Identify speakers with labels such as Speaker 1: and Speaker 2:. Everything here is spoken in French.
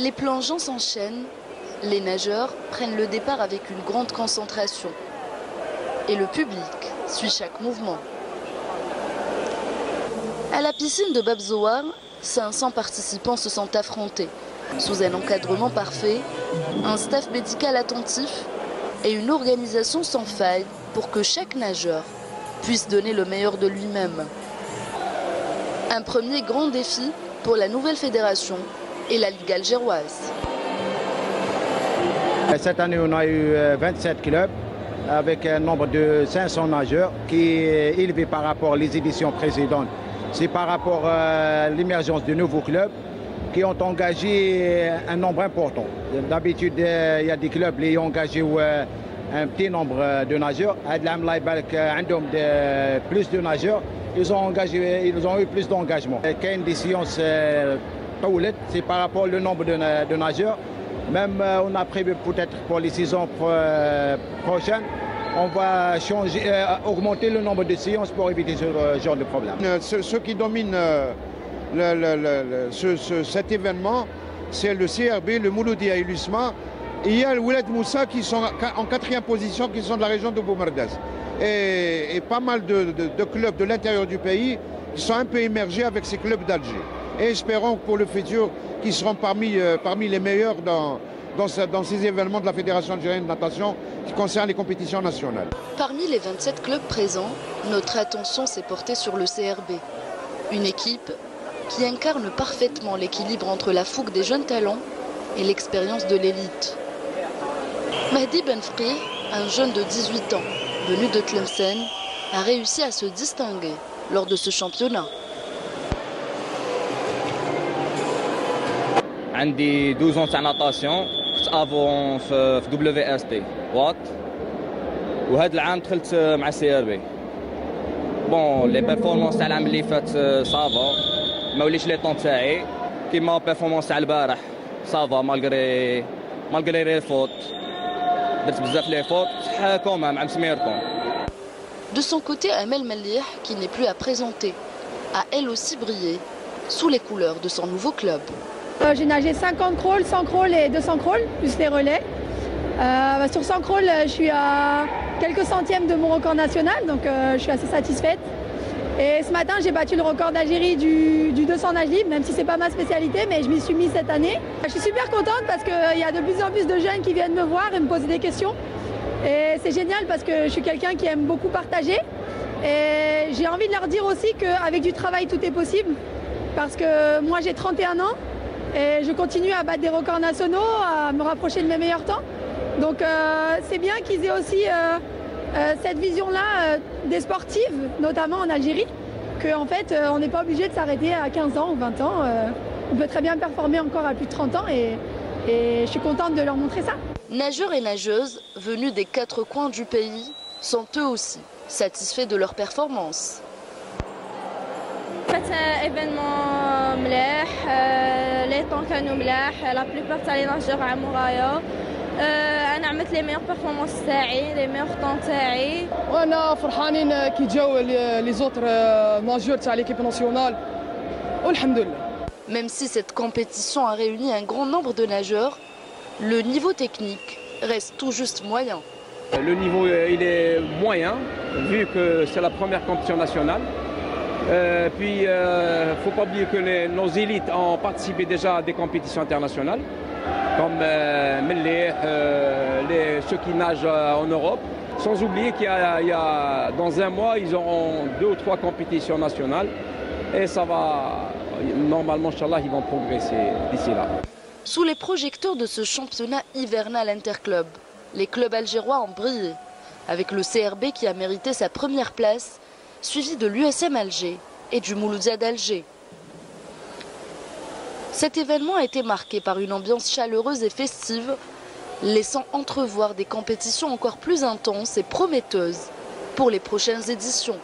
Speaker 1: Les plongeons s'enchaînent, les nageurs prennent le départ avec une grande concentration. Et le public suit chaque mouvement. À la piscine de Bab Zouar, 500 participants se sont affrontés. Sous un encadrement parfait, un staff médical attentif et une organisation sans faille pour que chaque nageur puisse donner le meilleur de lui-même. Un premier grand défi pour la nouvelle fédération et la Ligue algéroise.
Speaker 2: Cette année, on a eu 27 clubs avec un nombre de 500 nageurs qui est élevé par rapport aux éditions précédentes. C'est par rapport à l'émergence de nouveaux clubs qui ont engagé un nombre important. D'habitude, il y a des clubs qui ont engagé un petit nombre de nageurs. Plus de nageurs, ils ont eu plus d'engagement. Il y a des séances, c'est par rapport au nombre de nageurs. Même on a prévu peut-être pour les saisons prochaines, on va augmenter le nombre de séances pour éviter ce genre de problème.
Speaker 3: Ce qui domine cet événement, c'est le CRB, le Mouloudia et l'USMA. Et il y a le Oueled Moussa qui sont en 4e position, qui sont de la région de Boumerdès. Et pas mal de clubs de l'intérieur du pays qui sont un peu émergés avec ces clubs d'Alger. Et espérons pour le futur qu'ils seront parmi les meilleurs dans ces événements de la Fédération algérienne de natation qui concernent les compétitions nationales.
Speaker 1: Parmi les 27 clubs présents, notre attention s'est portée sur le CRB. Une équipe qui incarne parfaitement l'équilibre entre la fougue des jeunes talents et l'expérience de l'élite. Mahdi Benfri, un jeune de 18 ans, venu de Tlemcen, a réussi à se distinguer lors de ce championnat.
Speaker 4: J'ai 12 ans de natation, avant في WST وات وهذا العام دخلت مع CRB. Bon, les performances تاع العام اللي فات صافا ما وليش لي طون تاعي كيما بيرفورمانس تاع البارح صافا مالغري لي فوت درت بزاف لي فوت كومام مع مسميركم.
Speaker 1: De son côté, Amel Melih, qui n'est plus à présenter, a elle aussi brillé sous les couleurs de son nouveau club.
Speaker 5: J'ai nagé 50 crawls, 100 crawls et 200 crawls, plus les relais. Sur 100 crawls, je suis à quelques centièmes de mon record national, donc je suis assez satisfaite. Et ce matin, j'ai battu le record d'Algérie du 200 nage libre, même si ce n'est pas ma spécialité, mais je m'y suis mise cette année. Je suis super contente parce qu'il y a de plus en plus de jeunes qui viennent me voir et me poser des questions. Et c'est génial parce que je suis quelqu'un qui aime beaucoup partager. Et j'ai envie de leur dire aussi qu'avec du travail, tout est possible. Parce que moi, j'ai 31 ans. Et je continue à battre des records nationaux, à me rapprocher de mes meilleurs temps. Donc c'est bien qu'ils aient aussi cette vision-là des sportives, notamment en Algérie, qu'en fait on n'est pas obligé de s'arrêter à 15 ans ou 20 ans. On peut très bien performer encore à plus de 30 ans et je suis contente de leur montrer ça.
Speaker 1: Nageurs et nageuses venus des 4 coins du pays sont eux aussi satisfaits de leur performance.
Speaker 6: événement ملاح les temps كانوا ملاح la plupart تاع لي ناجور عملوا رايا انا عملت لي ميور بيرفورمانس تاعي لي ميور طون تاعي
Speaker 7: وانا فرحانين كي جاو لي زوتر ناجور تاع ليكيب ناسيونال والحمد لله.
Speaker 1: Même si cette compétition a réuni un grand nombre de nageurs, le niveau technique reste tout juste moyen.
Speaker 8: Le niveau il est moyen vu que c'est la première compétition nationale. Puis, il ne faut pas oublier que nos élites ont participé déjà à des compétitions internationales, comme ceux qui nagent en Europe. Sans oublier qu'il y a dans un mois, ils auront 2 ou 3 compétitions nationales. Et ça va, normalement, Inch'Allah, ils vont progresser d'ici là.
Speaker 1: Sous les projecteurs de ce championnat hivernal interclub, les clubs algérois ont brillé, avec le CRB qui a mérité sa première place, suivi de l'USM Alger et du Mouloudia d'Alger. Cet événement a été marqué par une ambiance chaleureuse et festive, laissant entrevoir des compétitions encore plus intenses et prometteuses pour les prochaines éditions.